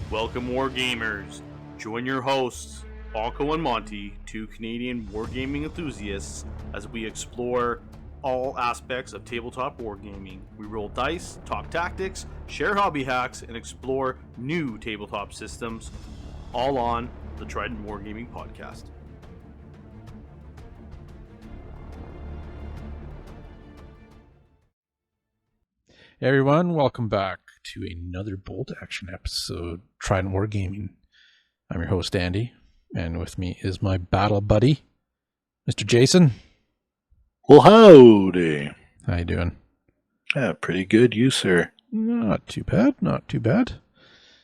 Welcome, Wargamers. Join your hosts, Alco and Monty, two Canadian wargaming enthusiasts, as we explore all aspects of tabletop wargaming. We roll dice, talk tactics, share hobby hacks, and explore new tabletop systems, all on the Trident Wargaming podcast. Hey everyone, welcome back to another bolt action episode, Trident Wargaming. I'm your host Andy, and with me is my battle buddy, Mr. Jason. Well, howdy. How you doing? Pretty good, you sir. Not too bad, not too bad.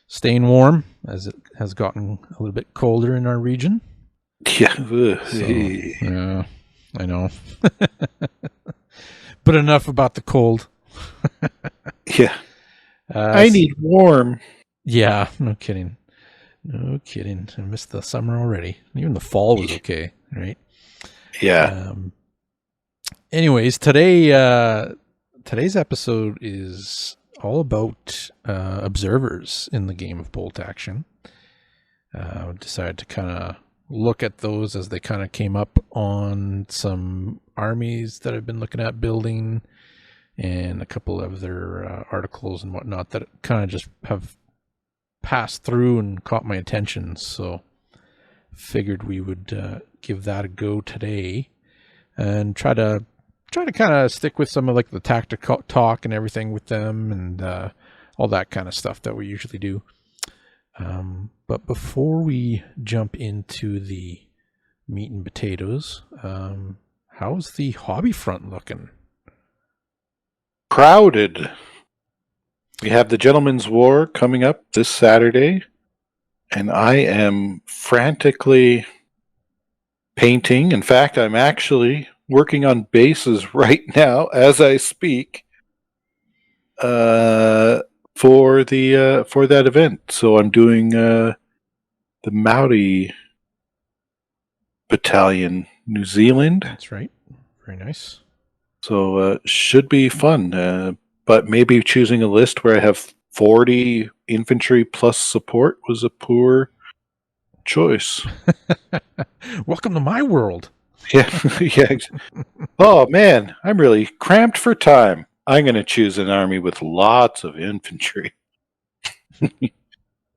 Staying warm as it has gotten a little bit colder in our region. Yeah, Yeah, I know. But enough about the cold. Yeah. I need warm. Yeah, no kidding. No kidding. I missed the summer already. Even the fall was okay, right? Yeah. Anyways, today's episode is all about observers in the game of bolt action. Decided to kind of look at those as they kind of came up on some armies that I've been looking at building, and a couple of other articles and whatnot that kind of just have passed through and caught my attention. So figured we would give that a go today and try to kind of stick with some of like the tactical talk and everything with them and all that kind of stuff that we usually do. But before we jump into the meat and potatoes, how's the hobby front looking? Crowded. We have the Gentleman's War coming up this Saturday, and I am frantically painting. In fact, I'm actually working on bases right now as I speak for that event. So I'm doing the Maori Battalion, New Zealand. That's right. Very nice. So should be fun, but maybe choosing a list where I have 40 infantry plus support was a poor choice. Welcome to my world. Yeah, yeah. Oh man, I'm really cramped for time. I'm going to choose an army with lots of infantry.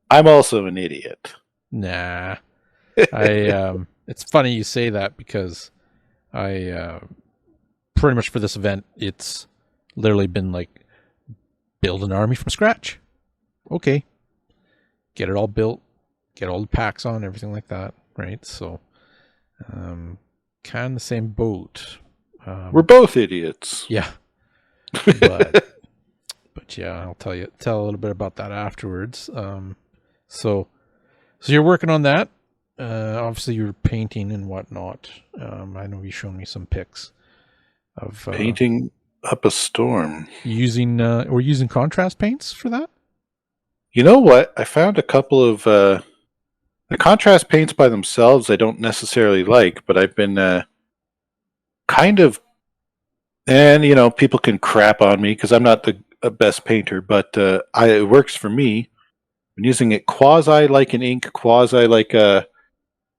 I'm also an idiot. Nah, it's funny you say that because I pretty much for this event, it's literally been like build an army from scratch. Okay, get it all built, get all the packs on, everything like that, right? So, kind of the same boat. We're both idiots. Yeah, but yeah, I'll tell a little bit about that afterwards. So you're working on that. Obviously, you're painting and whatnot. I know you've shown me some pics of painting up a storm. We're using contrast paints for that. You know what? I found a couple of the contrast paints by themselves I don't necessarily like, but I've been kind of, and people can crap on me because I'm not the best painter, but it works for me. I'm using it quasi like an ink, quasi like a,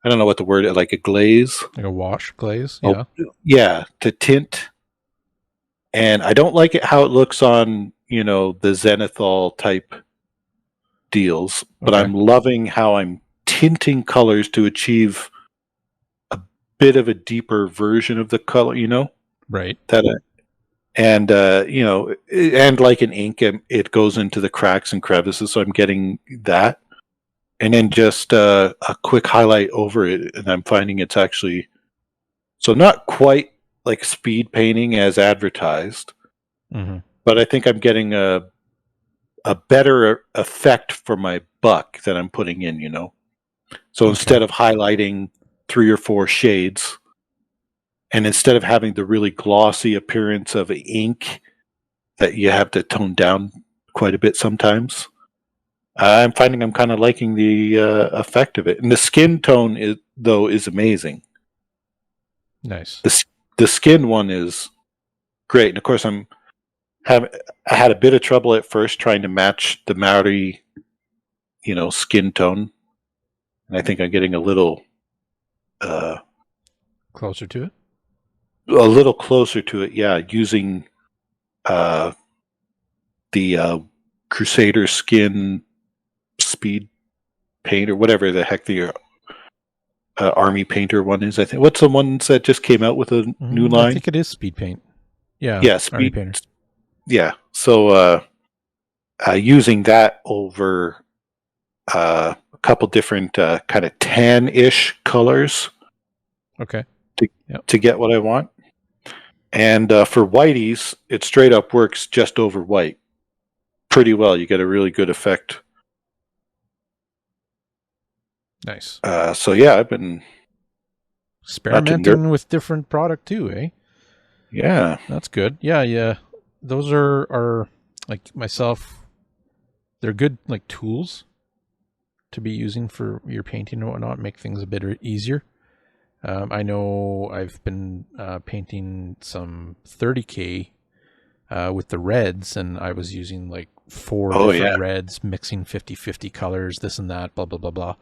I don't know what the word, like a glaze, like a wash glaze. Yeah, yeah, to tint. And I don't like it how it looks on the Zenithal type deals, but okay. I'm loving how I'm tinting colors to achieve a bit of a deeper version of the color, right? And like an ink, it goes into the cracks and crevices, so I'm getting that. And then just a quick highlight over it, and I'm finding it's actually so not quite like speed painting as advertised, but I think I'm getting a better effect for my buck that I'm putting in, So okay. Instead of highlighting 3 or 4 shades, and instead of having the really glossy appearance of ink that you have to tone down quite a bit sometimes, I'm finding I'm kind of liking the effect of it. And the skin tone is amazing. Nice. The skin one is great. And of course I had a bit of trouble at first trying to match the Maori skin tone. And I think I'm getting a little Closer to it. Closer to it. Yeah, using the Crusader skin speed paint or whatever the heck the army painter one is. I think what's the one that just came out with a new line? I think it is speed paint. Yeah, Yeah, army painter. Yeah, so using that over a couple different kind of tan-ish colors. Okay. To get what I want. And for whiteys, it straight up works just over white pretty well. You get a really good effect. Nice. So yeah, I've been experimenting with different product too, eh? Yeah. That's good. Yeah. Those are like myself, they're good like tools to be using for your painting and whatnot, make things a bit easier. I know I've been painting some 30K with the reds, and I was using like 4 different reds, mixing 50-50 colors, this and that, blah, blah, blah, blah.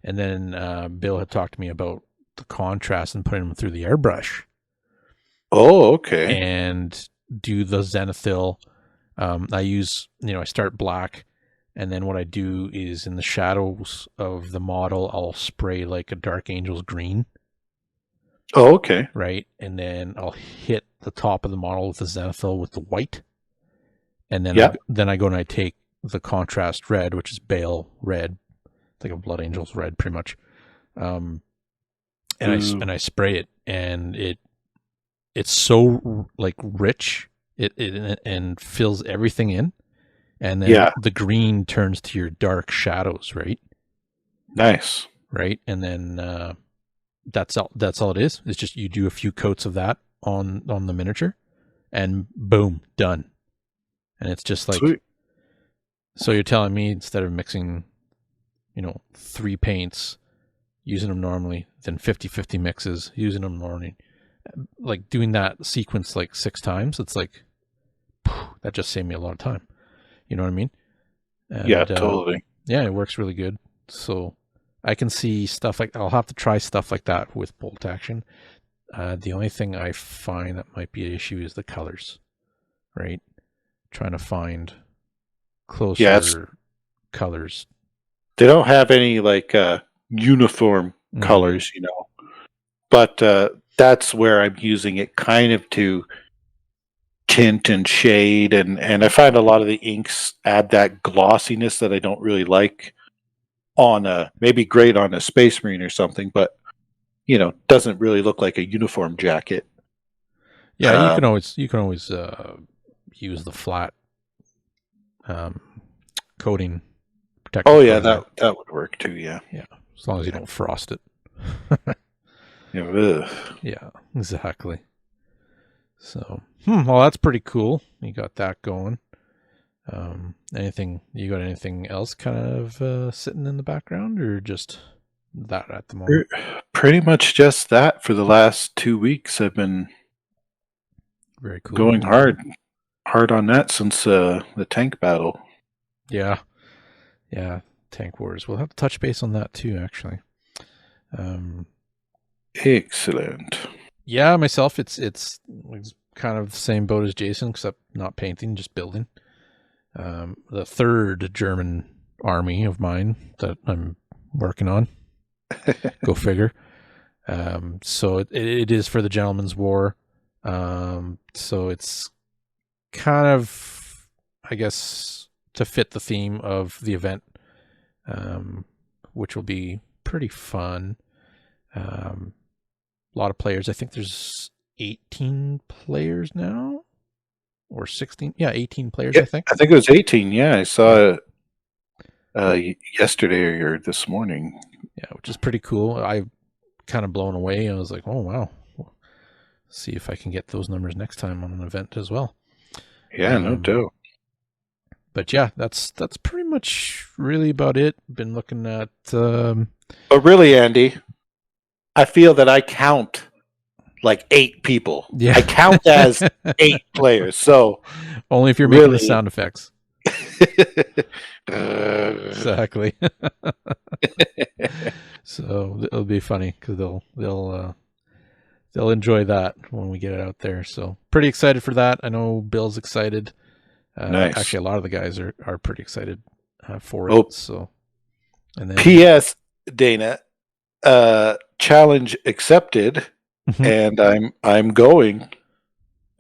And then Bill had talked to me about the contrast and putting them through the airbrush. Oh, okay. And do the zenithal. I use, I start black, and then what I do is in the shadows of the model, I'll spray like a Dark Angels green. Oh, okay. Right, and then I'll hit the top of the model with the zenithal with the white, and then I go and I take the contrast red, which is Bale red, it's like a Blood Angels red, pretty much, and I spray it, and it's so like rich, it and fills everything in, and then the green turns to your dark shadows, right? Nice, right, and then. That's all it is. It's just you do a few coats of that on the miniature, and boom, done. And it's just like, sweet. So you're telling me instead of mixing, 3 paints, using them normally, then 50-50 mixes, using them normally, like doing that sequence like 6 times, it's like, that just saved me a lot of time. You know what I mean? And, yeah, totally. Yeah, it works really good. So I can see stuff like, I'll have to try stuff like that with bolt action. The only thing I find that might be an issue is the colors, right? Trying to find closer colors. They don't have any like uniform colors, but that's where I'm using it kind of to tint and shade, and I find a lot of the inks add that glossiness that I don't really like on maybe great on a Space Marine or something, but doesn't really look like a uniform jacket. Yeah, you can always use the flat coating protector. Oh yeah, that would work too. Yeah, as long as you don't frost it. Yeah, exactly. So, well, that's pretty cool. You got that going. You got anything else kind of sitting in the background, or just that at the moment? Pretty much just that for the last 2 weeks. I've been very cool going hard on that since the tank battle. Yeah, tank wars. We'll have to touch base on that too, actually. Excellent. Yeah, myself, it's kind of the same boat as Jason, except not painting, just building. The third German army of mine that I'm working on. Go figure. So it is for the Gentleman's War. So it's kind of, I guess, to fit the theme of the event, which will be pretty fun. A lot of players. I think there's 18 players now. Or 16? Yeah, 18 players, I think. I think it was 18, yeah. I saw it yesterday or this morning. Yeah, which is pretty cool. I kind of blown away. I was like, oh, wow. See if I can get those numbers next time on an event as well. Yeah, no doubt. But yeah, that's pretty much really about it. Been looking at... But really, Andy, I feel that I count like 8 people. Yeah. I count as 8 players. So only if you're making the sound effects. Exactly. So it'll be funny because they'll enjoy that when we get it out there. So pretty excited for that. I know Bill's excited. Nice. Actually, a lot of the guys are pretty excited for it. Oh. So, and then P.S. Dana, challenge accepted, and I'm going.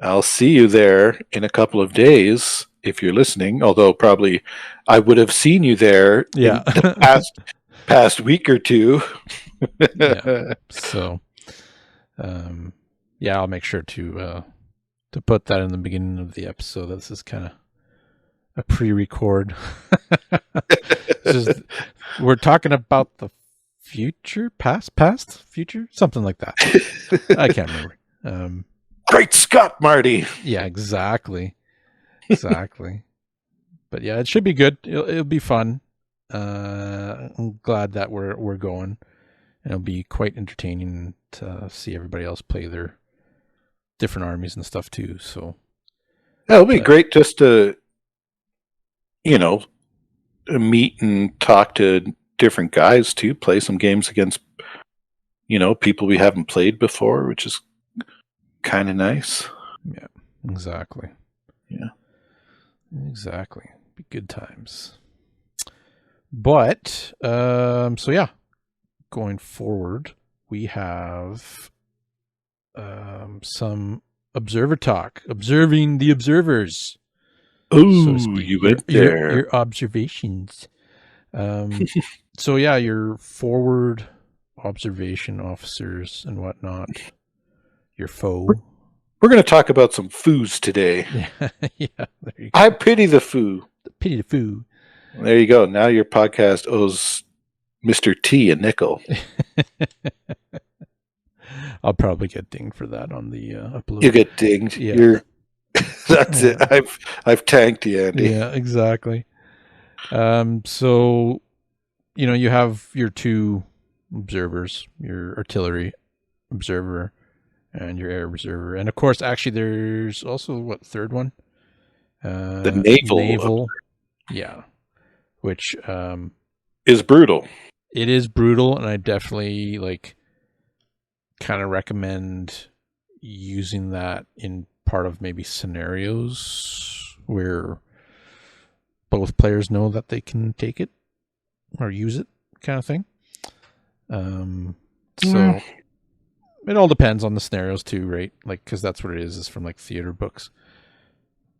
I'll see you there in a couple of days if you're listening. Although probably I would have seen you there in the past week or two. Yeah. So, yeah, I'll make sure to put that in the beginning of the episode. This is kind of a pre-record. We're talking about the future, past, future, something like that. I can't remember. Great Scott, Marty. Yeah, exactly. But yeah, it should be good. It'll be fun. I'm glad that we're going. And it'll be quite entertaining to see everybody else play their different armies and stuff too. So it'll be great just to, meet and talk to different guys too. Play some games against, people we haven't played before, which is kind of nice. Yeah, exactly. Yeah, exactly. Be good times. But so yeah, going forward, we have some observer talk, observing the observers. Oh, so you went there. Your observations. So yeah, your forward observation officers and whatnot. Your foe. We're going to talk about some foos today. Yeah, there you go. I pity the foo. Pity the foo. There you go. Now your podcast owes Mr. T a nickel. I'll probably get dinged for that on the upload. You get dinged. Yeah. That's it. I've tanked you, Andy. Yeah, exactly. So, you have your two observers, your artillery observer and your air observer. And of course, actually, there's also, third one? The naval. Yeah. Which is brutal. It is brutal, and I definitely, kind of recommend using that in part of maybe scenarios where both players know that they can take it or use it, kind of thing. So it all depends on the scenarios too, right? Because that's what it is from theater books.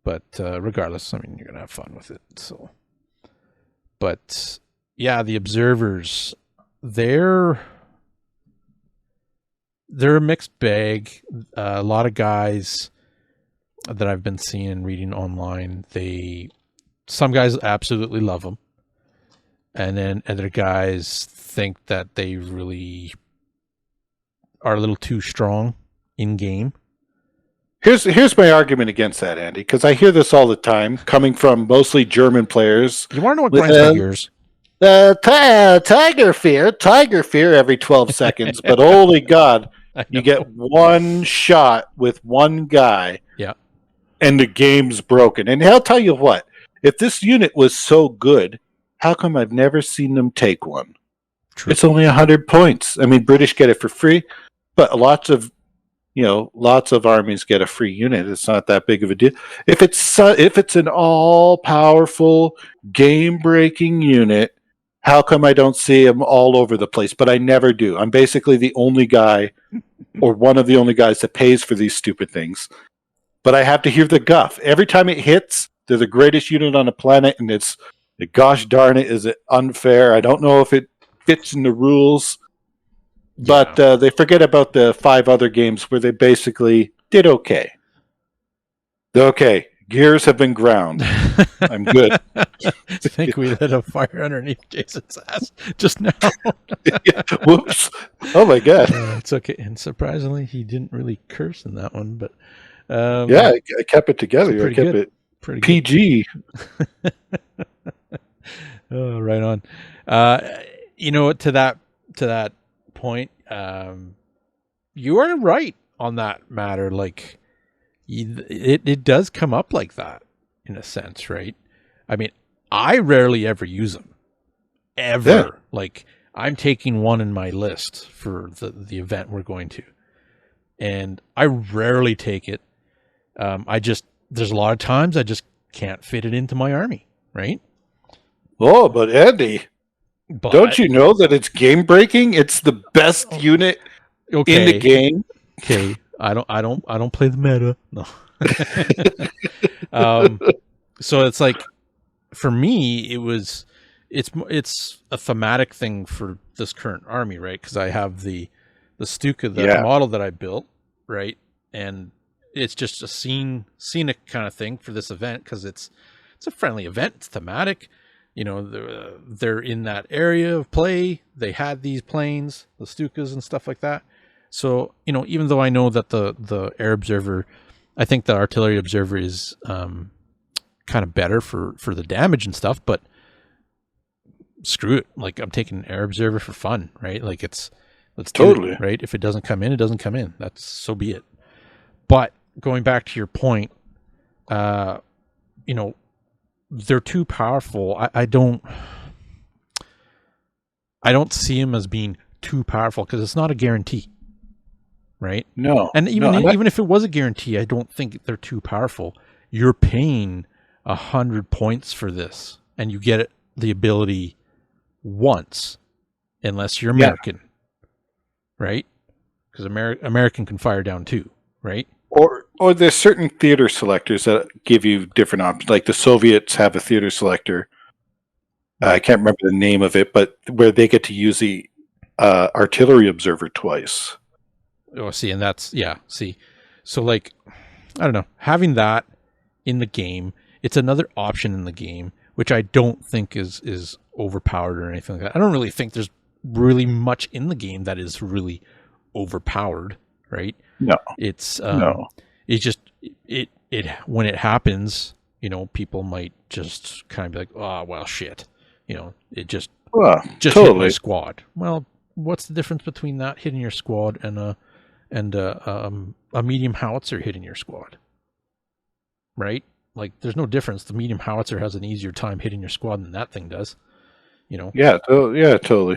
But regardless, I mean, you're gonna have fun with it. So, but yeah, the observers, they're a mixed bag. A lot of guys that I've been seeing and reading online, some guys absolutely love them, and then other guys think that they really are a little too strong in game. Here's my argument against that, Andy, because I hear this all the time, coming from mostly German players. You want to know what grinds my gears? Tiger fear every 12 seconds, but holy God, you get one shot with one guy, yeah, and the game's broken. And I'll tell you what, if this unit was so good, how come I've never seen them take one? True. It's only 100 points. I mean, British get it for free, but lots of armies get a free unit. It's not that big of a deal. If it's an all-powerful, game-breaking unit, how come I don't see them all over the place? But I never do. I'm basically the only guy, or one of the only guys that pays for these stupid things. But I have to hear the guff. Every time it hits, they're the greatest unit on the planet, and gosh darn it, is it unfair? I don't know if it fits in the rules. But they forget about the 5 other games where they basically did okay. Okay, gears have been ground. I'm good. I think we lit a fire underneath Jason's ass just now. Yeah, whoops. Oh my God. It's okay. And surprisingly, he didn't really curse in that one. But yeah, I kept it together. I kept it pretty PG. Oh, right on. To that point, you are right on that matter. It does come up like that in a sense, right? I mean, I rarely ever use them. Ever. Yeah. Like, I'm taking one in my list for the event we're going to. And I rarely take it. There's a lot of times I just can't fit it into my army, right? Oh, but Andy, But don't you know that it's game breaking? It's the best unit in the game. Okay, I don't play the meta. No. So it's like, for me, it's a thematic thing for this current army, right? Because I have the Stuka, the model that I built, right? And it's just a scenic kind of thing for this event, because it's a friendly event. It's thematic. You know, they're in that area of play. They had these planes, the Stukas and stuff like that. So, you know, even though I know that the air observer, I think the artillery observer is kind of better for the damage and stuff, but screw it. Like, I'm taking an air observer for fun, right? Like, let's do it, right? If it doesn't come in, it doesn't come in. That's so be it. But going back to your point, you know, they're too powerful. I don't see them as being too powerful, because it's not a guarantee, right? No. And even if it was a guarantee, I don't think they're too powerful. You're paying 100 points for this, and you get the ability once, unless you're American, right? Because American can fire down too, right? Or there's certain theater selectors that give you different options. Like the Soviets have a theater selector. I can't remember the name of it, but where they get to use the artillery observer twice. Oh, see, and that's, yeah, see. So, like, I don't know, having that in the game, it's another option in the game, which I don't think is overpowered or anything like that. I don't really think there's really much in the game that is really overpowered, right? No. It's no. It's just it when it happens, you know, people might just kind of be like, oh well, shit, you know, it just totally hit my squad. Well, what's the difference between that hitting your squad and a medium howitzer hitting your squad, right? Like, there's no difference. The medium howitzer has an easier time hitting your squad than that thing does, you know. Yeah, totally.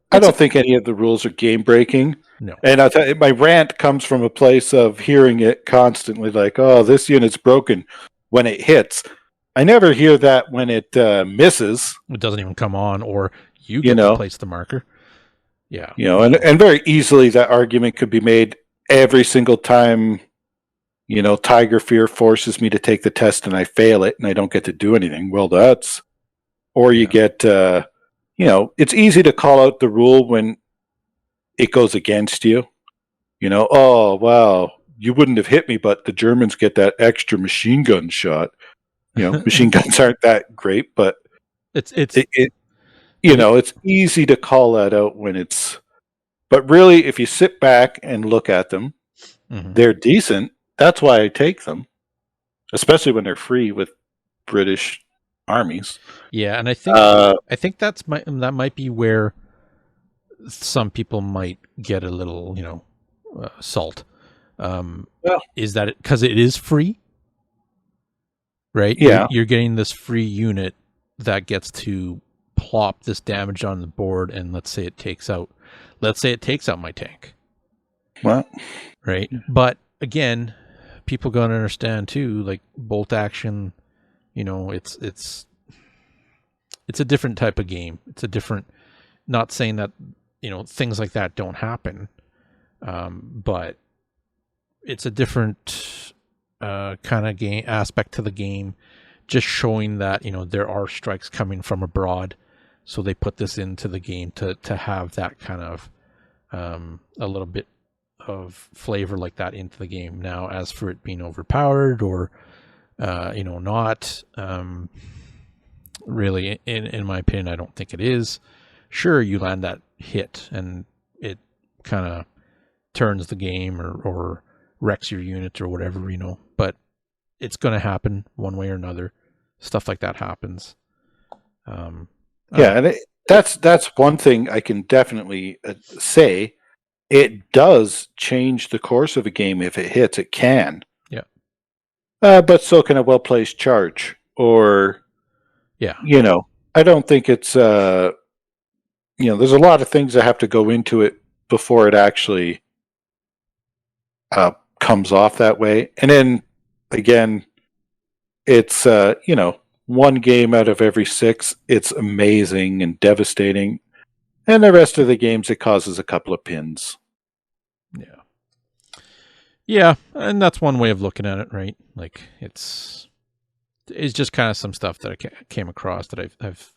I don't think any of the rules are game breaking. No. And I'll tell you, my rant comes from a place of hearing it constantly, like, oh, this unit's broken when it hits. I never hear that when it misses. It doesn't even come on, or you get to place the marker. Yeah. You know, and very easily that argument could be made every single time, you know, Tiger Fear forces me to take the test and I fail it and I don't get to do anything. Well, or you get, you know, it's easy to call out the rule when it goes against you. You know, oh, wow, you wouldn't have hit me, but the Germans get that extra machine gun shot. You know, machine guns aren't that great, but it's easy to call that out when it's, but really, if you sit back and look at them, they're decent. That's why I take them, especially when they're free with British armies. Yeah, and I think that might be where some people might get a little, you know, salt. Is that because it is free, right? Yeah, you're getting this free unit that gets to plop this damage on the board, and let's say it takes out my tank. Well, right, but again, people gotta understand too, like, bolt action, you know, it's a different type of game. It's a different, not saying that, you know, things like that don't happen, but it's a different kind of game aspect to the game, just showing that, you know, there are strikes coming from abroad, so they put this into the game to have that kind of a little bit of flavor like that into the game. Now, as for it being overpowered or you know, not really, in my opinion, I don't think it is. Sure, you land that hit and it kind of turns the game or wrecks your unit or whatever, you know, but it's going to happen one way or another. Stuff like that happens. And that's one thing I can definitely say. It does change the course of a game if it hits. It can. Yeah. But so can a well-placed charge or, Yeah. I don't think it's, there's a lot of things that have to go into it before it actually comes off that way. And then again, it's, one game out of every 6, it's amazing and devastating. And the rest of the games, it causes a couple of pins. Yeah. Yeah, and that's one way of looking at it, right? Like it's just kind of some stuff that I came across that I've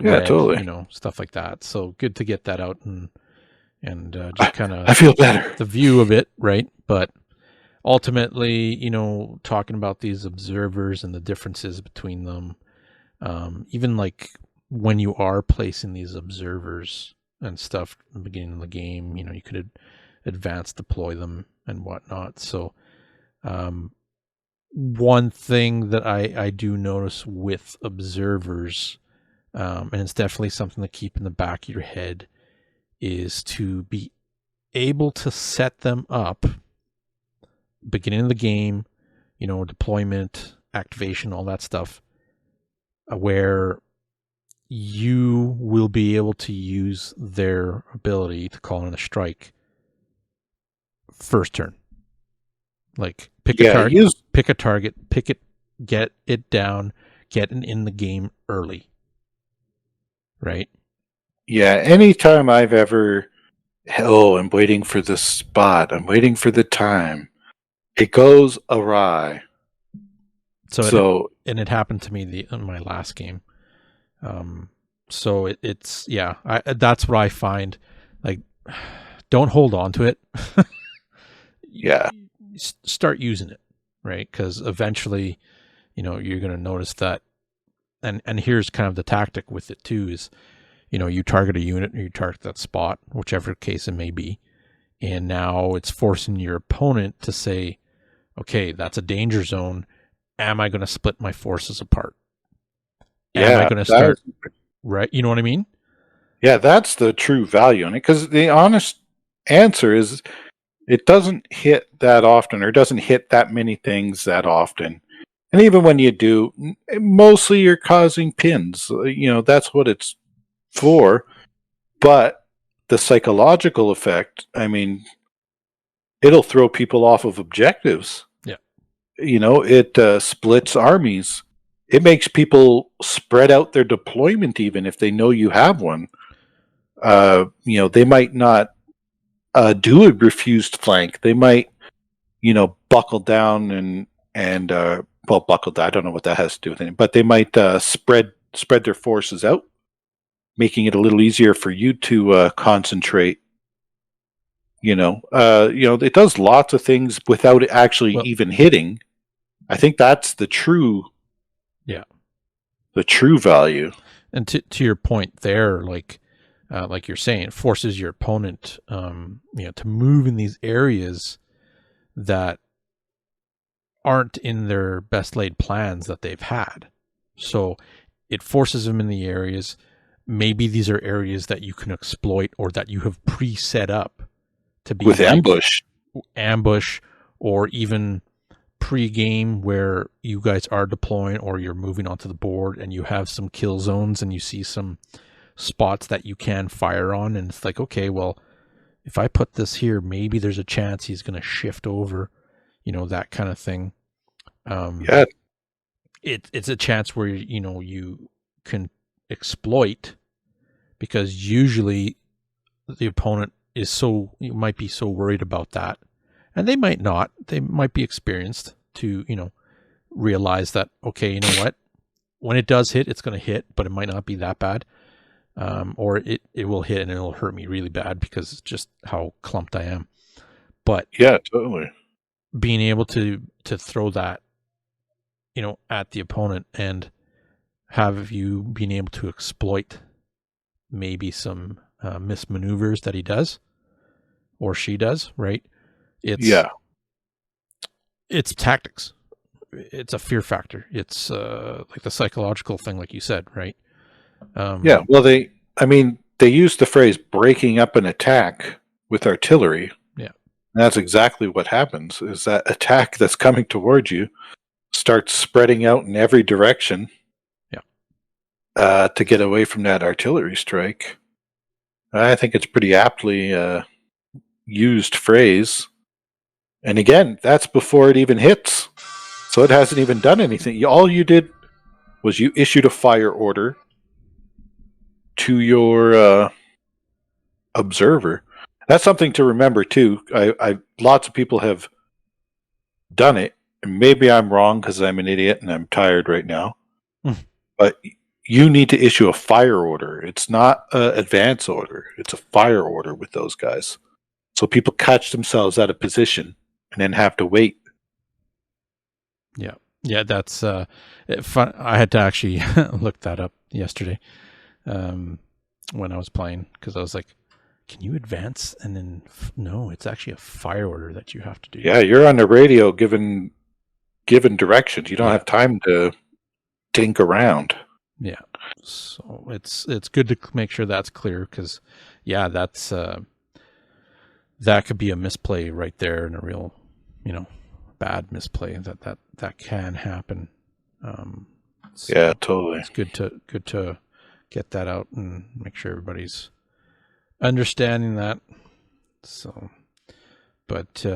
read, totally. Stuff like that. So good to get that out and just kind of I feel better. the view of it, right? But ultimately, talking about these observers and the differences between them, even like when you are placing these observers and stuff at the beginning of the game, you could advance deploy them and whatnot. So one thing that I do notice with observers, and it's definitely something to keep in the back of your head, is to be able to set them up beginning of the game, deployment, activation, all that stuff, where you will be able to use their ability to call in a strike first turn. Like pick a target, get it down, get it in the game early. Right? Yeah, anytime I've ever, I'm waiting for the spot, I'm waiting for the time, it goes awry. So it happened to me in my last game. So it's that's what I find. Like, don't hold on to it. Yeah. Start using it, right? Because eventually, you're going to notice that. And here's kind of the tactic with it too: is you target a unit or you target that spot, whichever case it may be, and now it's forcing your opponent to say, "Okay, that's a danger zone. Am I going to split my forces apart? Am I going to start?" Right? You know what I mean? Yeah, that's the true value in it. Because the honest answer is, it doesn't hit that often, or doesn't hit that many things that often. And even when you do, mostly you're causing pins. That's what it's for. But the psychological effect, it'll throw people off of objectives. Yeah. It splits armies. It makes people spread out their deployment, even if they know you have one. They might not do a refused flank. They might, buckle down and buckle down. I don't know what that has to do with it, but they might spread their forces out, making it a little easier for you to concentrate. It does lots of things without it actually even hitting. I think that's the true value. And to your point there, like you're saying, it forces your opponent, to move in these areas that aren't in their best laid plans that they've had. So it forces them in the areas. Maybe these are areas that you can exploit or that you have pre-set up to be with ambush, or even pre-game where you guys are deploying or you're moving onto the board and you have some kill zones and you see some spots that you can fire on, and it's like, okay, well, if I put this here, maybe there's a chance he's going to shift over, that kind of thing. It's a chance where you can exploit, because usually the opponent might be so worried about that, and they might not. They might be experienced to realize that, okay, you know what, when it does hit, it's going to hit, but it might not be that bad. Or it will hit and it'll hurt me really bad because it's just how clumped I am. But yeah, totally. Being able to throw that, at the opponent and have you being able to exploit maybe some mismaneuvers that he does or she does, right? It's tactics. It's a fear factor. It's like the psychological thing, like you said, right? Well, they use the phrase breaking up an attack with artillery. Yeah. And that's exactly what happens, is that attack that's coming towards you, starts spreading out in every direction. To get away from that artillery strike. I think it's pretty aptly used phrase. And again, that's before it even hits. So it hasn't even done anything. All you did was you issued a fire order to your observer. That's something to remember too. Lots of people have done it. And maybe I'm wrong because I'm an idiot and I'm tired right now. But you need to issue a fire order. It's not an advance order. It's a fire order with those guys. So people catch themselves out of position and then have to wait. Yeah, that's fun. I had to actually look that up yesterday when I was playing, because I was like, can you advance? And then, no, it's actually a fire order that you have to do. Yeah, you're on the radio given directions. You don't have time to think around. Yeah, so it's good to make sure that's clear, because that's that could be a misplay right there, and a real bad misplay that can happen. So yeah, totally. It's good to get that out and make sure everybody's understanding that. So, but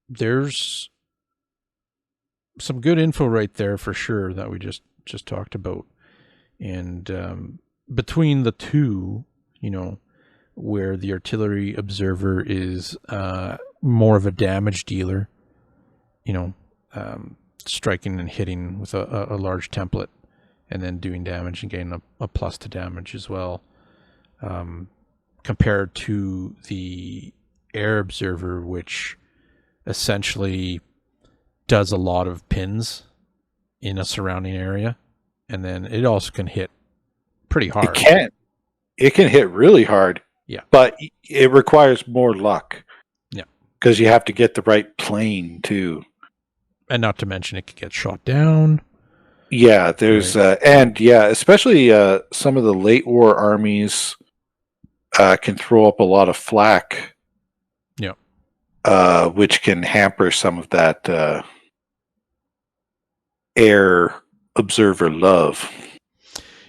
there's some good info right there for sure that we just talked about, and between the two, where the artillery observer is more of a damage dealer, striking and hitting with a large template, and then doing damage and getting a plus to damage as well, compared to the air observer, which essentially does a lot of pins in a surrounding area, and then it also can hit pretty hard. It can hit really hard. Yeah. But it requires more luck. Yeah. Because you have to get the right plane too. And not to mention it can get shot down. Yeah, there's especially some of the late war armies can throw up a lot of flak. Yeah. Which can hamper some of that air observer love.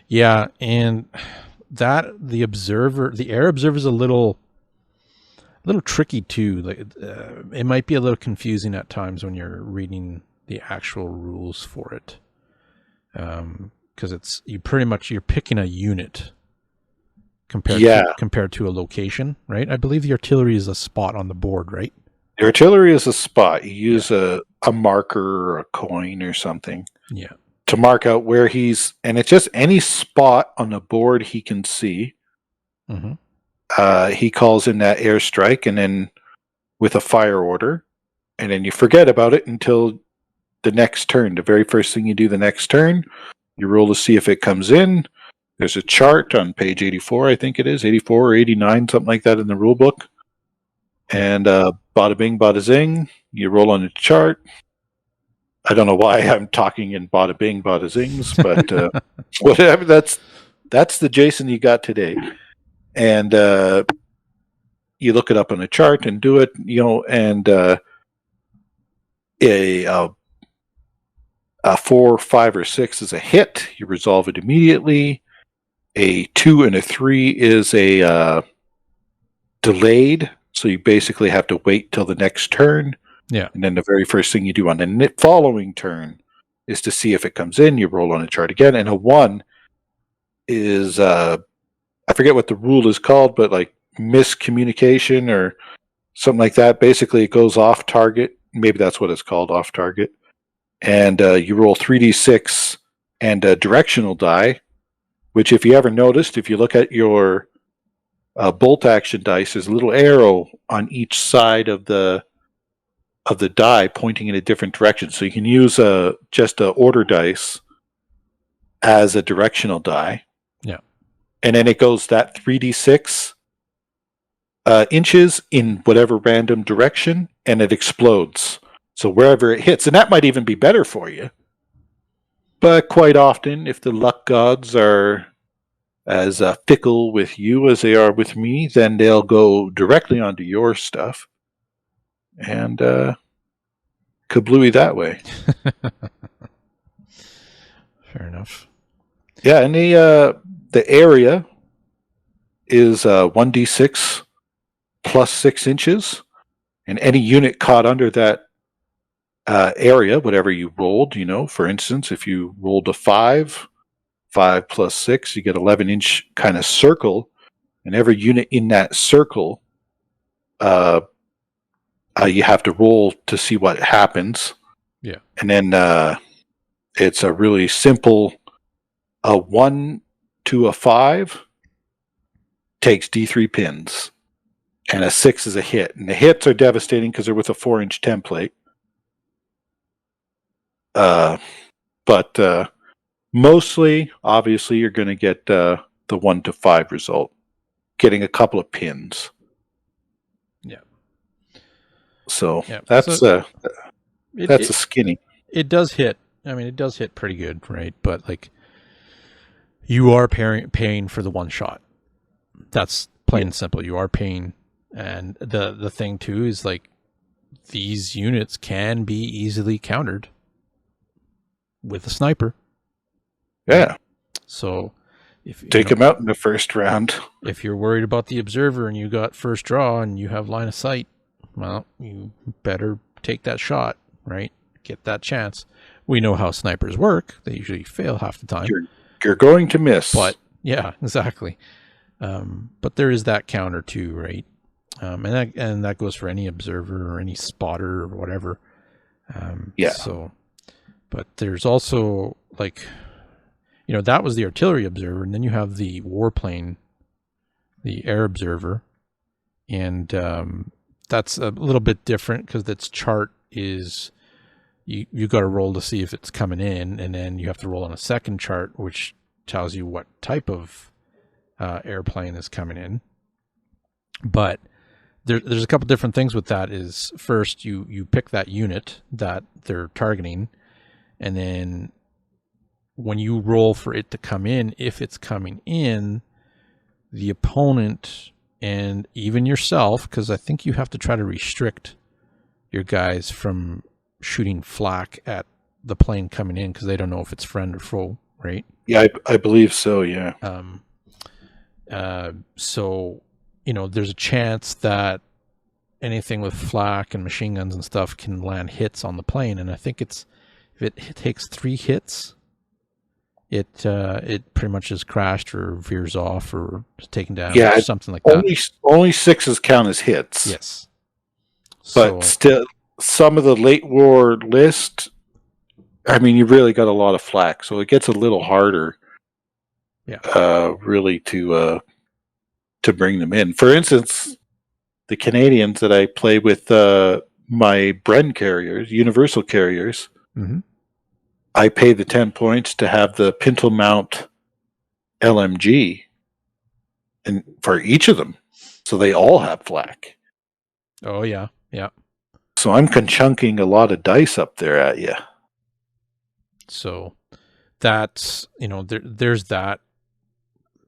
Yeah, and the air observer is a little tricky too. Like it might be a little confusing at times when you're reading the actual rules for it, because you're picking a unit compared to a location, right? I believe the artillery is a spot on the board, right? The artillery is a spot. You use a marker or a coin or something. Yeah. To mark out where and it's just any spot on the board he can see. Mm-hmm. He calls in that airstrike, and then with a fire order, and then you forget about it until the next turn. The very first thing you do the next turn, you roll to see if it comes in. There's a chart on page 84, I think it is, 84 or 89, something like that in the rule book. And bada bing, bada zing, you roll on the chart. I don't know why I'm talking in bada bing, bada zings, but whatever. That's the Jason you got today, and you look it up on a chart and do it, and a 4, 5, or 6 is a hit. You resolve it immediately. A 2 and a 3 is a delayed, so you basically have to wait till the next turn. Yeah. And then the very first thing you do on the following turn is to see if it comes in. You roll on a chart again. And a 1 is, I forget what the rule is called, but like miscommunication or something like that. Basically, it goes off target. Maybe that's what it's called, off target. And you roll 3d6 and a directional die, which if you ever noticed, if you look at your bolt action dice, there's a little arrow on each side of the die pointing in a different direction. So you can use just a order dice as a directional die. Yeah. And then it goes that 3d6 inches in whatever random direction, and it explodes. So wherever it hits, and that might even be better for you. But quite often, if the luck gods are as fickle with you as they are with me, then they'll go directly onto your stuff. And kablooey that way. Fair enough. Yeah, and the area is 1d6 plus 6 inches, and any unit caught under that area, whatever you rolled, for instance, if you rolled a 5 plus 6, you get 11-inch kind of circle, and every unit in that circle, you have to roll to see what happens. Yeah. And then it's a really simple, a 1 to a 5 takes D3 pins, and a 6 is a hit. And the hits are devastating because they're with a 4-inch template. But mostly, obviously, you're going to get the 1 to 5 result, getting a couple of pins. Yeah. So that's a skinny. It does hit. I mean, it does hit pretty good, right? But like, you are paying for the one shot. That's plain and simple. You are paying, and the thing too is like, these units can be easily countered with a sniper. Yeah. So if take him out in the first round. If you're worried about the observer and you got first draw and you have line of sight, well, you better take that shot, right? Get that chance. We know how snipers work. They usually fail half the time. You're going to miss. But yeah, exactly. But there is that counter too, right? And that goes for any observer or any spotter or whatever. Yeah. So, but there's also like, that was the artillery observer, and then you have the warplane, the air observer, and that's a little bit different because its chart is you got to roll to see if it's coming in, and then you have to roll on a second chart which tells you what type of airplane is coming in. But there's a couple different things with that. Is first you pick that unit that they're targeting, and then when you roll for it to come in, if it's coming in, the opponent and even yourself, because I think you have to try to restrict your guys from shooting flak at the plane coming in because they don't know if it's friend or foe, right? Yeah, I believe so, yeah. So, there's a chance that anything with flak and machine guns and stuff can land hits on the plane, and I think if it takes 3 hits, it pretty much is crashed or veers off or taken down, or something like that. Only 6s count as hits. Yes. But still, some of the late war list, I mean, you really got a lot of flak, so it gets a little harder. Yeah. Really to bring them in. For instance, the Canadians that I play with, my Bren carriers, universal carriers, mm-hmm. I pay the 10 points to have the pintle mount LMG and for each of them. So they all have flak. Oh, yeah. Yeah. So I'm chunking a lot of dice up there at you. So that's, there's that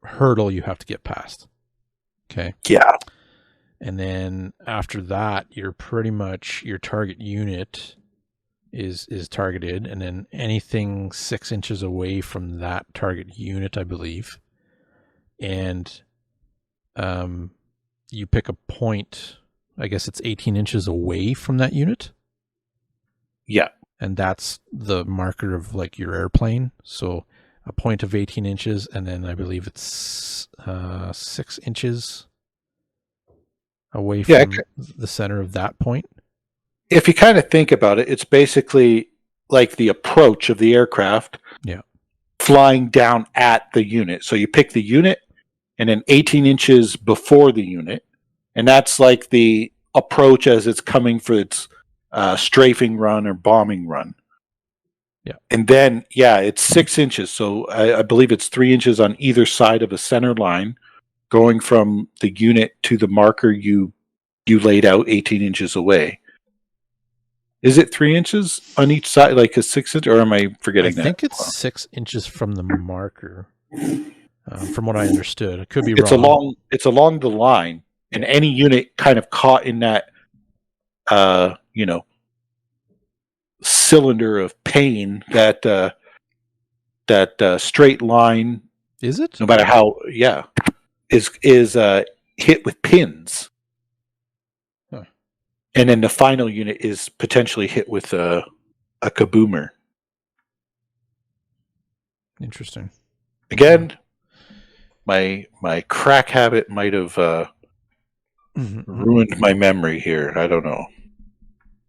hurdle you have to get past. Okay. Yeah. And then after that, you're pretty much, your target unit is targeted, and then anything 6 inches away from that target unit, I believe. And you pick a point, I guess it's 18 inches away from that unit. Yeah. And that's the marker of like your airplane. So a point of 18 inches, and then I believe it's 6 inches away from the center of that point. If you kind of think about it, it's basically like the approach of the aircraft flying down at the unit. So you pick the unit and then 18 inches before the unit, and that's like the approach as it's coming for its strafing run or bombing run. Yeah. And then, it's 6 inches. So I believe it's 3 inches on either side of a center line going from the unit to the marker you laid out 18 inches away. Is it 3 inches on each side, like a 6 inch, or am I forgetting that? I think it's 6 inches from the marker, from what I understood. It could be wrong. It's along the line, and any unit kind of caught in that, cylinder of pain, that straight line, Is it? no matter how, is hit with pins. Huh. And then the final unit is potentially hit with a kaboomer. Interesting. Again, my crack habit might have ruined my memory here. I don't know.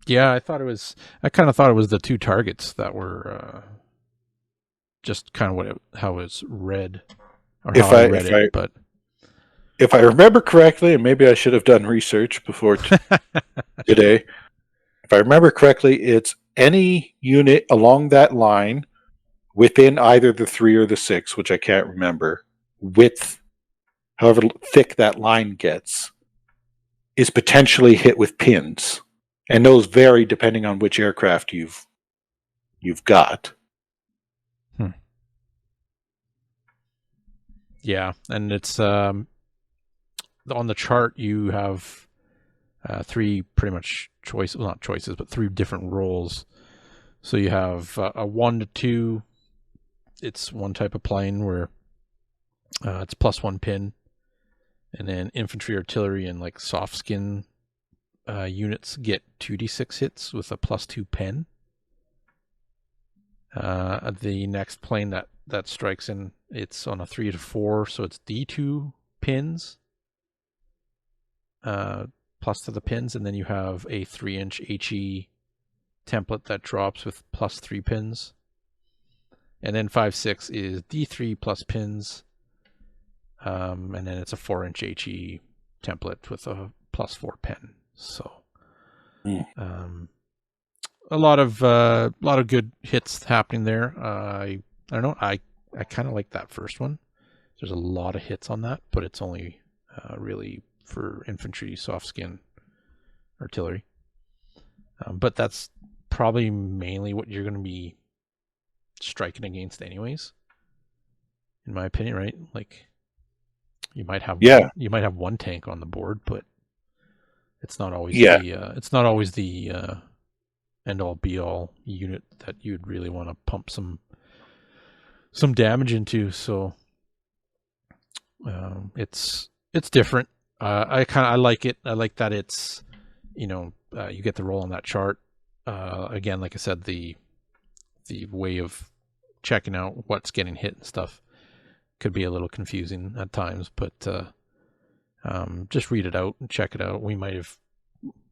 Yeah, I kind of thought it was the 2 targets that were just kind of how it's read, or how I read it. But if I remember correctly, and maybe I should have done research before today. If I remember correctly, it's any unit along that line within either the 3 or the 6, which I can't remember, width, however thick that line gets, is potentially hit with pins. And those vary depending on which aircraft you've got. Yeah, and it's on the chart you have 3 pretty much not choices, but 3 different roles. So you have a 1 to 2. It's one type of plane where it's +1 pin, and then infantry, artillery, and like soft skin units get 2d6 hits with a +2 pen. The next plane that strikes in, it's on a 3 to 4, so it's D2 pins plus to the pins, and then you have a 3-inch HE template that drops with +3 pins. And then 5-6 is D3 plus pins, and then it's a 4-inch HE template with a +4 pen. So a lot of good hits happening there. I don't know. I kind of like that first one. There's a lot of hits on that, but it's only really for infantry, soft skin, artillery. But that's probably mainly what you're going to be striking against anyways, in my opinion, right? Like you might have one tank on the board, but it's not always the end all be all unit that you'd really want to pump some damage into. So it's different. I like it. I like that it's you get the roll on that chart. Again, like I said, the way of checking out what's getting hit and stuff could be a little confusing at times, but just read it out and check it out. We might have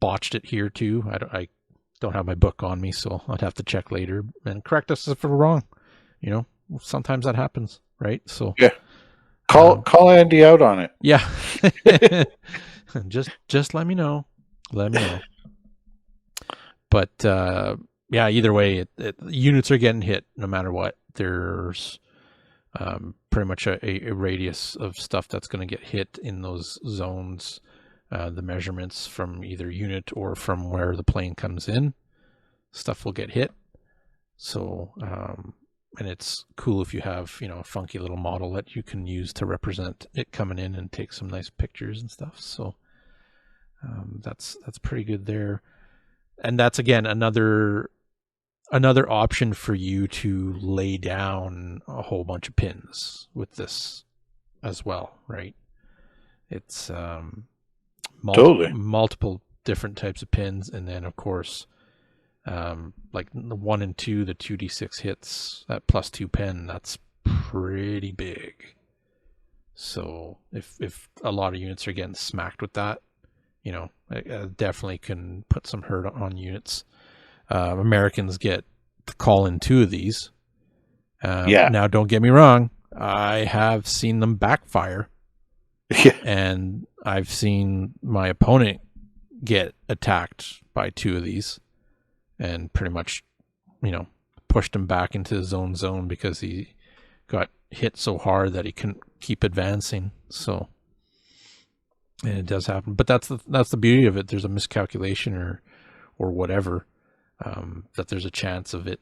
botched it here too. I don't have my book on me, so I'd have to check later and correct us if we're wrong. Sometimes that happens, right? So yeah, call Andy out on it. Yeah, just let me know. Let me know. But yeah, either way, units are getting hit no matter what. There's pretty much a radius of stuff that's going to get hit in those zones. The measurements from either unit or from where the plane comes in, stuff will get hit. So, and it's cool if you have, a funky little model that you can use to represent it coming in and take some nice pictures and stuff. So that's pretty good there. And that's, again, another option for you to lay down a whole bunch of pins with this as well, right? It's multiple different types of pins, and then of course like the 1 and 2, the 2d6 hits at +2 pen, that's pretty big. So if a lot of units are getting smacked with that, it definitely can put some hurt on units. Americans get to call in 2 of these. Now, don't get me wrong, I have seen them backfire. Yeah. And I've seen my opponent get attacked by 2 of these and pretty much, pushed him back into his own zone because he got hit so hard that he couldn't keep advancing. So, and it does happen. But that's the beauty of it. There's a miscalculation or whatever, that there's a chance of it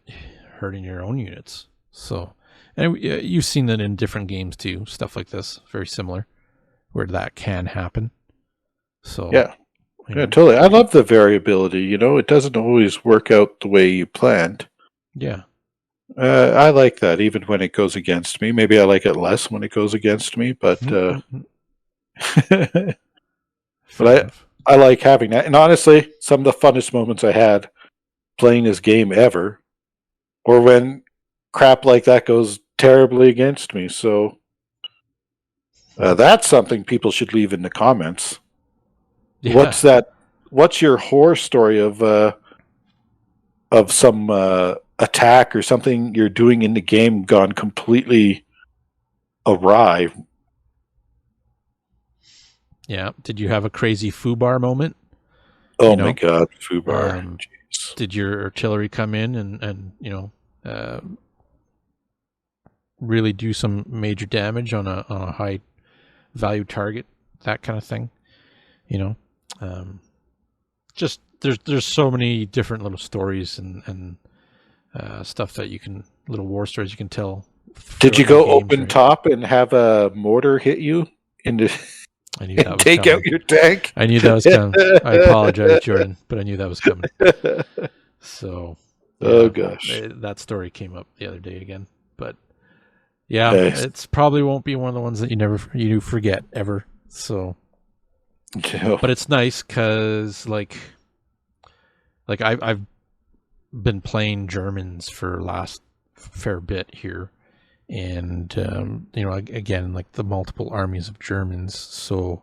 hurting your own units. So, and you've seen that in different games too, stuff like this, very similar, where that can happen. So yeah, You Yeah, know? totally. I love the variability. You know, it doesn't always work out the way you planned. Yeah. I like that, even when it goes against me. Maybe I like it less when it goes against me, but but Fair enough. I like having that. And honestly, some of the funnest moments I had playing this game ever, or when crap like that goes terribly against me. So that's something people should leave in the comments. Yeah. What's that? What's your horror story of some attack or something you're doing in the game gone completely awry? Yeah. Did you have a crazy foobar moment? Oh my God, Fubar! Jeez. Did your artillery come in and really do some major damage on a high value target, that kind of thing? Just there's so many different little stories and stuff that little war stories you can tell. Did you throughout go the games, open right? top and have a mortar hit you and I knew that was take coming. out your tank? I knew that was coming. I apologize, Jordan, but I knew that was coming. So, oh gosh, that story came up the other day again. But yeah, nice. it's probably won't be one of the ones that you forget ever. So, but it's nice because like I've been playing Germans for last fair bit here, and again, like the multiple armies of Germans. So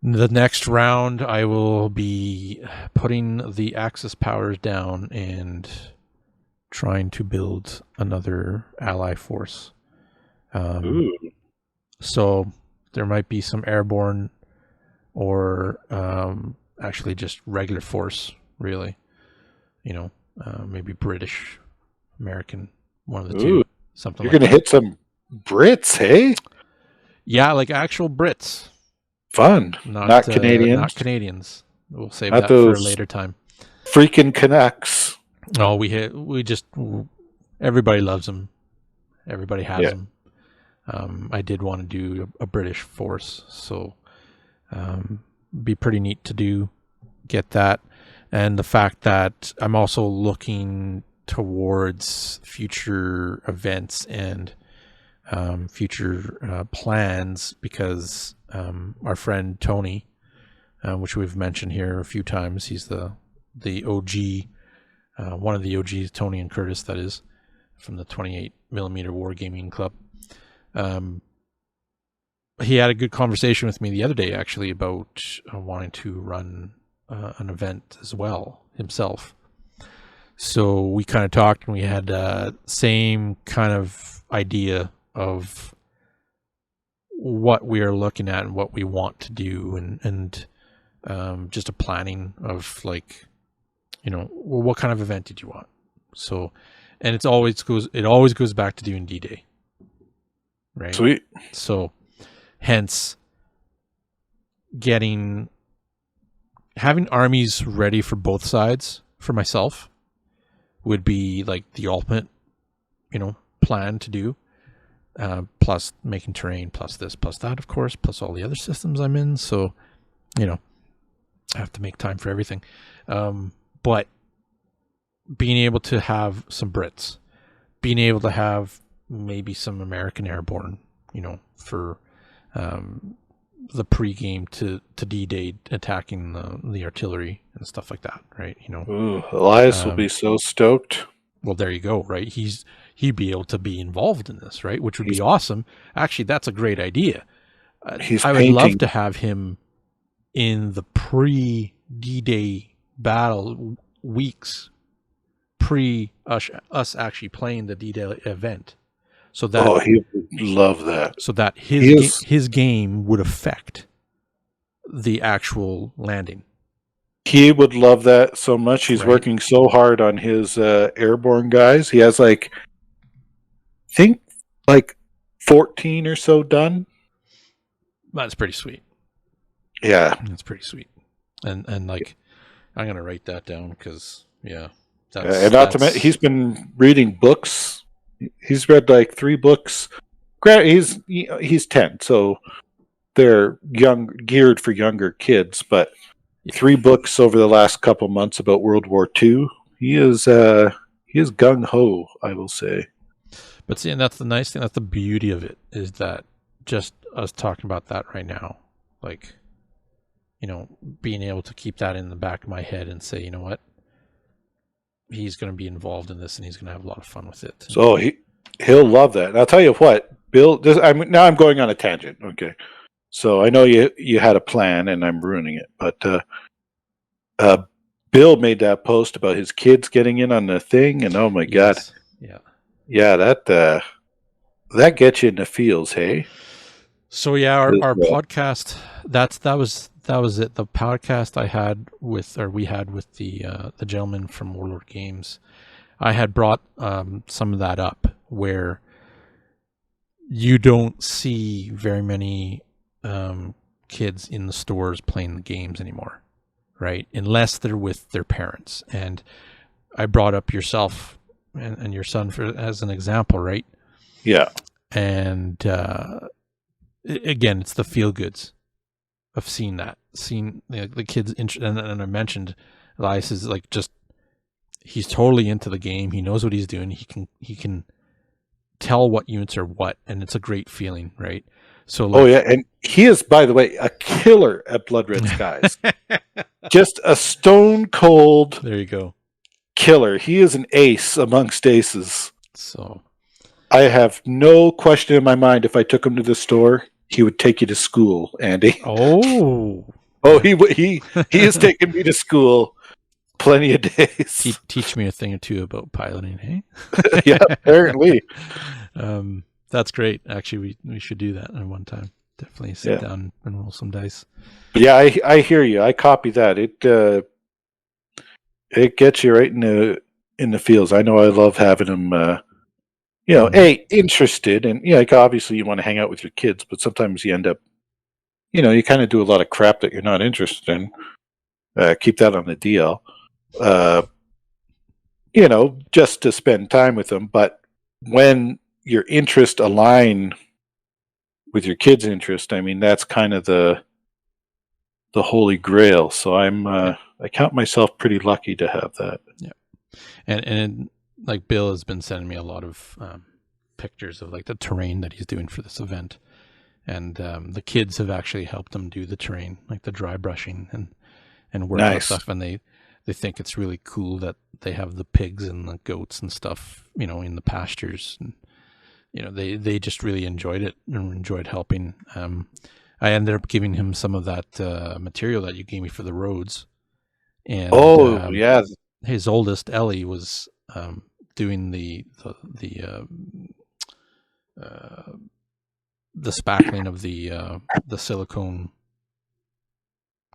the next round I will be putting the Axis powers down and trying to build another ally force. So there might be some airborne or actually just regular force, really. Maybe British, American, one of the two. Something You're like going to hit some Brits, hey? Yeah, like actual Brits. Fun. Not Canadians. Not Canadians. We'll save Not that for a those later time. Freaking Canucks. Oh, everybody loves them. Everybody has them. I did want to do a British force, so be pretty neat to get that. And the fact that I'm also looking towards future events and future plans, because our friend Tony, which we've mentioned here a few times, he's the OG, one of the OGs, Tony and Curtis, that is, from the 28mm Wargaming Club. He had a good conversation with me the other day, actually, about wanting to run an event as well himself. So we kind of talked, and we had same kind of idea of what we are looking at and what we want to do, and just a planning of, like, what kind of event did you want? So, and it always goes back to doing D-Day, right? Sweet. So hence having armies ready for both sides for myself would be like the ultimate, plan to do. Plus making terrain, plus this, plus that, of course, plus all the other systems I'm in. So, I have to make time for everything. But being able to have some Brits, being able to have maybe some American airborne, for the pre-game to D-Day, attacking the artillery and stuff like that, right? Ooh, Elias will be so stoked. Well, there you go, right? He'd be able to be involved in this, right? Which would be awesome. Actually, that's a great idea. I would love to have him in the pre-D-Day battle weeks, us actually playing the D-Day event. So that he would love that. So that his game would affect the actual landing. He would love that so much. He's working so hard on his airborne guys. He has I think 14 or so done. That's pretty sweet. Yeah, that's pretty sweet. And I'm gonna write that down because he's been reading books. He's read 3 books. He's 10, so they're geared for younger kids. But 3 books over the last couple months about World War II. He is gung ho, I will say. But see, and that's the nice thing. That's the beauty of it, is that just us talking about that right now, like, being able to keep that in the back of my head and say, you know what, he's going to be involved in this and he's going to have a lot of fun with it. So he'll love that. And I'll tell you what, Bill. Now I'm going on a tangent. Okay, so I know you had a plan, and I'm ruining it. But Bill made that post about his kids getting in on the thing, and oh my god, yeah, that gets you in the feels, hey. So yeah, our podcast. That was it. The podcast we had with the gentleman from Warlord Games. I had brought some of that up, where you don't see very many kids in the stores playing the games anymore, right? Unless they're with their parents. And I brought up yourself and your son as an example, right? Yeah. And again, it's the feel goods of seeing the kids. And I mentioned Elias is like, just, he's totally into the game. He knows what he's doing. He can tell what units are what, and it's a great feeling, right? So like, oh yeah, and he is, by the way, a killer at Blood Red Skies. Just a stone cold. There you go. Killer. He is an ace amongst aces. So I have no question in my mind, if I took him to the store, he would take you to school, Andy. Oh, he has taken me to school plenty of days. Teach me a thing or two about piloting, hey? Yeah, apparently. That's great. Actually, we should do that at one time. Definitely sit down and roll some dice. But yeah, I hear you. I copy that. It gets you right in the feels. I know I love having them. Interested, and like, obviously you want to hang out with your kids, but sometimes you end up, you kind of do a lot of crap that you're not interested in. Keep that on the DL. Just to spend time with them. But when your interest align with your kids' interest, I mean, that's kind of the holy grail. So I count myself pretty lucky to have that. Yeah, and like, Bill has been sending me a lot of pictures of like the terrain that he's doing for this event, and the kids have actually helped him do the terrain, like the dry brushing and work out stuff, and they think it's really cool that they have the pigs and the goats and stuff, in the pastures, and they just really enjoyed it and enjoyed helping. I ended up giving him some of that material that you gave me for the roads, and his oldest Ellie was doing the spackling of the silicone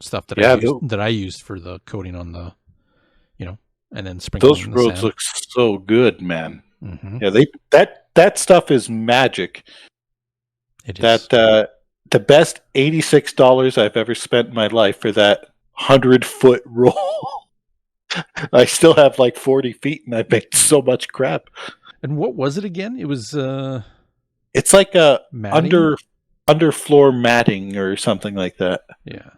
stuff that I used for the coating on the, and then sprinkling. Those roads look so good, man. Mm-hmm. Yeah, that stuff is magic. It is. The best $86 I've ever spent in my life for that 100-foot roll. I still have like 40 feet, and I baked so much crap. And what was it again? It was it's like a matting? underfloor matting or something like that. Yeah.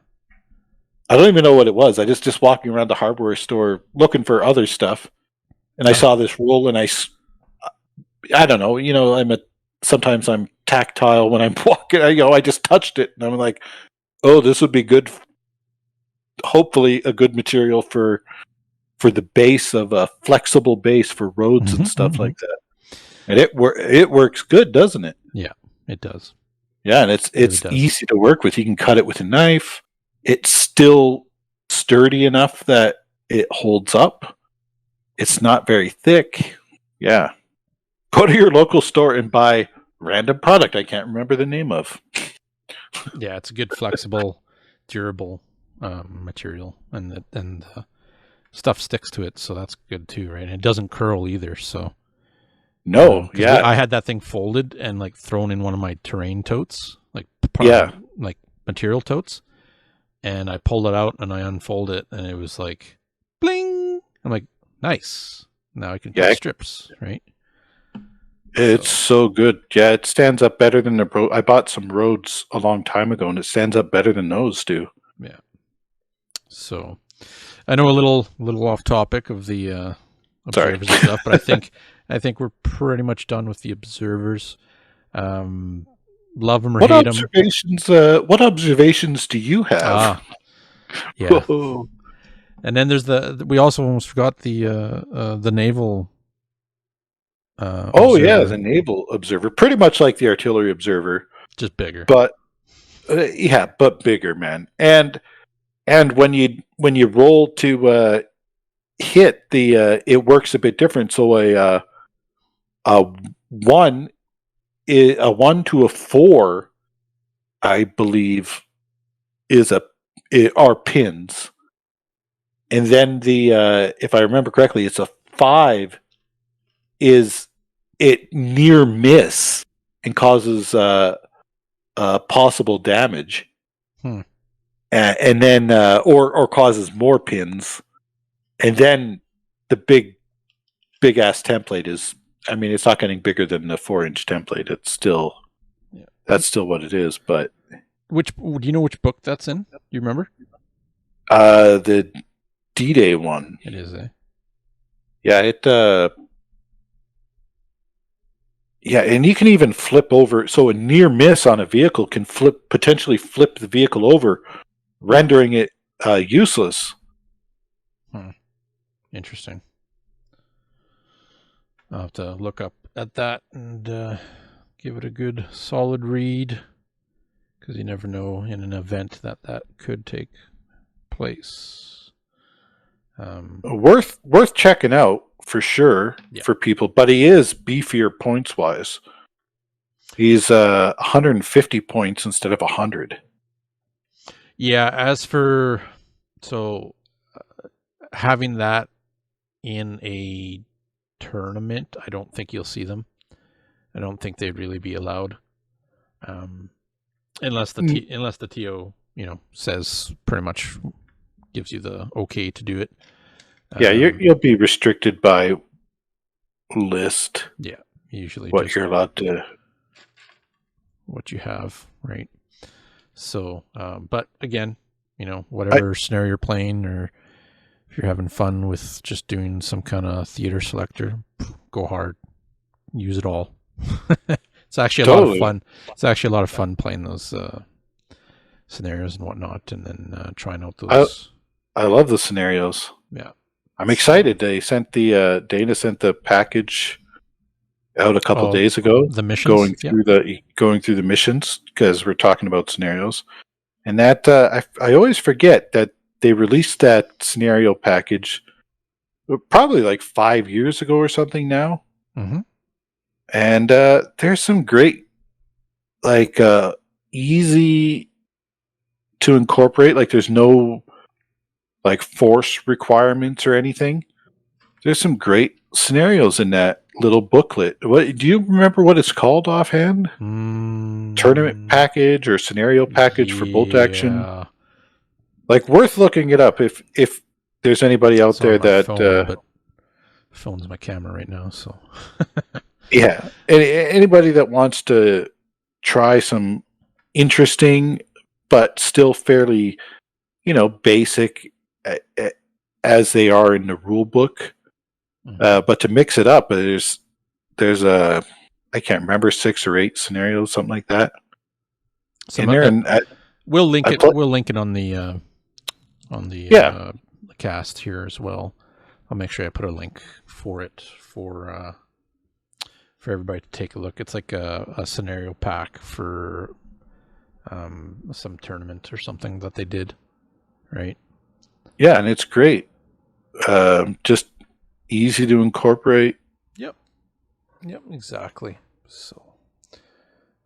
I don't even know what it was. I just walking around the hardware store looking for other stuff, and I saw this roll, and I don't know. Sometimes I'm tactile when I'm walking. I just touched it, and I'm like, oh, this would be good. Hopefully, a good material for the base of a flexible base for roads and stuff like that. And it works good, doesn't it? Yeah, it does. Yeah, and it's easy to work with. You can cut it with a knife. It's still sturdy enough that it holds up. It's not very thick. Yeah. Go to your local store and buy random product I can't remember the name of. Yeah, it's a good, flexible, durable material, and stuff sticks to it, so that's good too, right? And it doesn't curl either, so. No, I had that thing folded and like thrown in one of my terrain totes, like material totes, and I pulled it out and I unfolded it, and it was like, bling. I'm like, nice. Now I can cut strips, right? It's so good. Yeah, it stands up better than I bought some roads a long time ago, and it stands up better than those do. Yeah. So I know a little off topic of the observers and stuff, but I think we're pretty much done with the observers. Love them or hate them. What observations do you have? Yeah. And then there's we also almost forgot the naval. Yeah, the naval observer, pretty much like the artillery observer, just bigger. But but bigger, man. And when you roll to hit it works a bit different. So a 1 to a 4, I believe, are pins, and then if I remember correctly, it's a 5 is it near miss and causes possible damage, and then or causes more pins, and then the big ass template is. I mean, it's not getting bigger than the 4-inch template. It's still that's still what it is. But do you know which book that's in? Do you remember? The D-Day one. It is, eh? Yeah, yeah, and you can even flip over. So a near miss on a vehicle can potentially flip the vehicle over, rendering it useless. Interesting. I'll have to look up at that and give it a good solid read, because you never know in an event that could take place. Worth checking out for sure for people, but he is beefier points wise. He's 150 points instead of 100. Yeah, as for having that in a tournament, I don't think you'll see them. I don't think they'd really be allowed, unless the TO says pretty much gives you the okay to do it. Yeah, you'll be restricted by list. Yeah, usually what you're allowed to, what you have, right? So, but again, whatever scenario you're playing, or if you're having fun with just doing some kind of theater selector, go hard, use it all. It's actually a lot of fun. It's actually a lot of fun playing those scenarios and whatnot, and then trying out those. I love the scenarios. Yeah. I'm excited. They sent Dana sent the package out a couple days ago. The missions, going through the missions, because we're talking about scenarios, and that I always forget that they released that scenario package probably like 5 years ago or something now. Mm-hmm. And there's some great, like, easy to incorporate. Like, there's no like force requirements or anything. There's some great scenarios in that little booklet. What do you remember what it's called offhand? Tournament package or scenario package for bolt action? Like, worth looking it up if there's anybody out there that but phone's my camera right now, so yeah, anybody that wants to try some interesting but still fairly basic as they are in the rule book, but to mix it up, there's I can't remember, 6 or 8 scenarios, something like that. We'll link it. We'll link it on the cast here as well. I'll make sure I put a link for it for everybody to take a look. It's like a scenario pack for some tournament or something that they did, right? Yeah, and it's great. Just easy to incorporate. Yep, exactly. So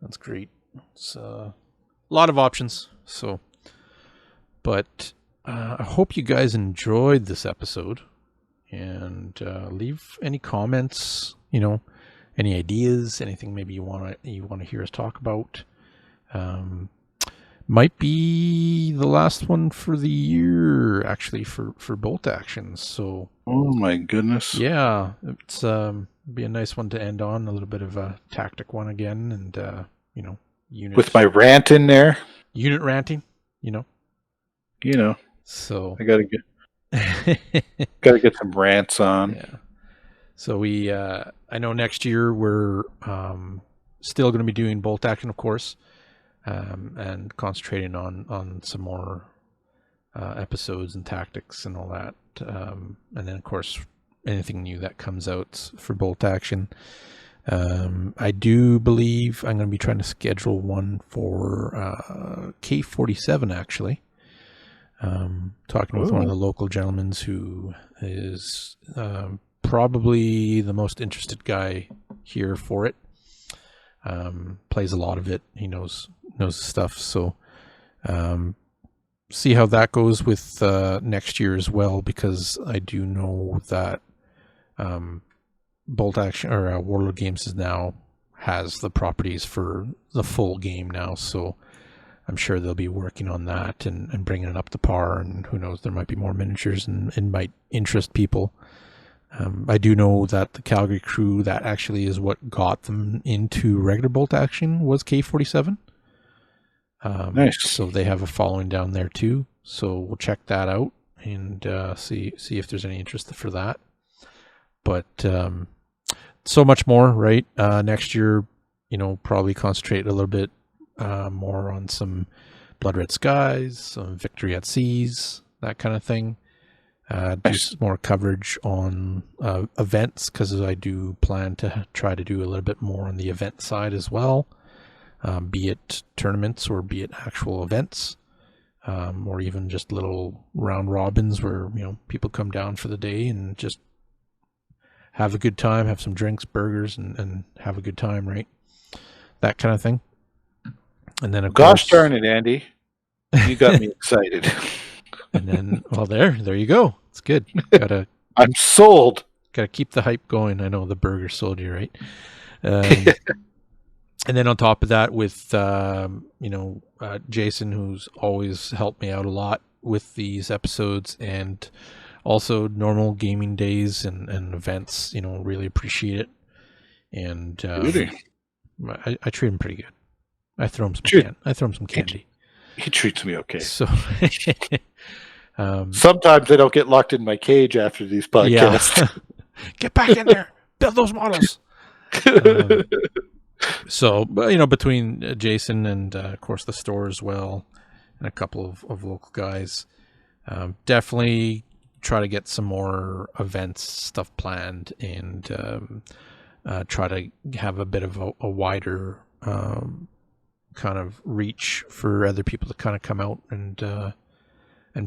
that's great. It's a lot of options. So, but I hope you guys enjoyed this episode, and leave any comments. Any ideas, anything maybe you want to hear us talk about. Might be the last one for the year, actually, for bolt actions. So, oh my goodness, yeah, it's be a nice one to end on, a little bit of a tactic one again, and unit with my rant in there, unit ranting, So I gotta get some rants on. yeah. So we, I know next year we're still going to be doing bolt action, of course, and concentrating on some more episodes and tactics and all that. And then, of course, anything new that comes out for bolt action. I do believe I'm going to be trying to schedule one for K47, actually. Talking with one of the local gentlemen who is probably the most interested guy here for it. Plays a lot of it. He knows the stuff. So see how that goes with next year as well, because I do know that Bolt Action or Warlord Games has the properties for the full game now. So I'm sure they'll be working on that and bringing it up to par, and who knows, there might be more miniatures and might interest people. I do know that the Calgary crew, that actually is what got them into regular bolt action, was K47. Nice. So they have a following down there too. So we'll check that out and see if there's any interest for that. But so much more, right? Next year, probably concentrate a little bit more on some Blood Red Skies, some Victory at Seas, that kind of thing. Do some more coverage on events, because I do plan to try to do a little bit more on the event side as well, be it tournaments or be it actual events, or even just little round robins where people come down for the day and just have a good time, have some drinks, burgers, and have a good time, right? That kind of thing. And then of Gosh course, darn it, Andy, you got me excited. And then, well, there you go. It's good. I'm sold. Gotta keep the hype going. I know the burger sold you, right? And then on top of that, with Jason, who's always helped me out a lot with these episodes, and also normal gaming days and events, really appreciate it. And I treat him pretty good. I throw him some candy. He treats me okay. So sometimes I don't get locked in my cage after these podcasts. Yeah. Get back in there. Build those models. So, between Jason and, of course, the store as well, and a couple of local guys, definitely try to get some more events stuff planned, and try to have a bit of a wider kind of reach for other people to kind of come out and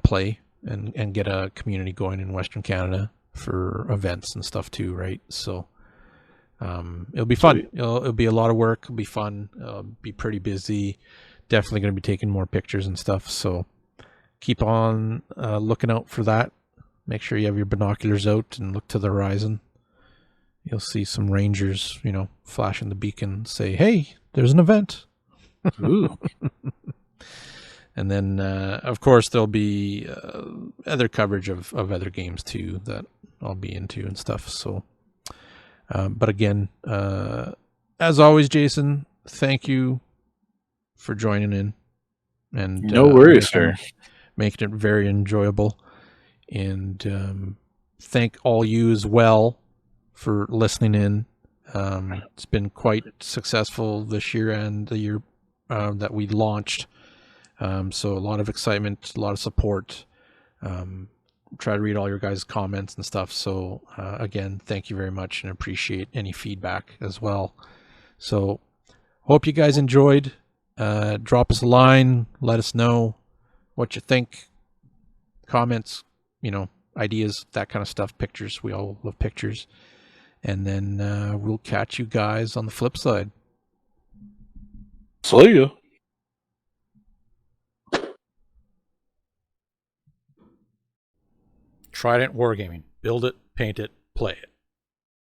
play and get a community going in Western Canada for events and stuff too, right? So it'll be fun. It'll be a lot of work. It'll be fun. Be pretty busy. Definitely going to be taking more pictures and stuff. So keep on looking out for that. Make sure you have your binoculars out and look to the horizon. You'll see some rangers, flashing the beacon, say, "Hey, there's an event." Ooh. And then, of course, there'll be other coverage of other games too that I'll be into and stuff. So, but again, as always, Jason, thank you for joining in. And no worries, sir. Making it very enjoyable. And thank all you as well for listening in. It's been quite successful this year and the year that we launched. So a lot of excitement, a lot of support. Try to read all your guys' comments and stuff. So again, thank you very much, and appreciate any feedback as well. So hope you guys enjoyed. Drop us a line. Let us know what you think. Comments, ideas, that kind of stuff. Pictures. We all love pictures. And then we'll catch you guys on the flip side. See you. Trident Wargaming. Build it, paint it, play it.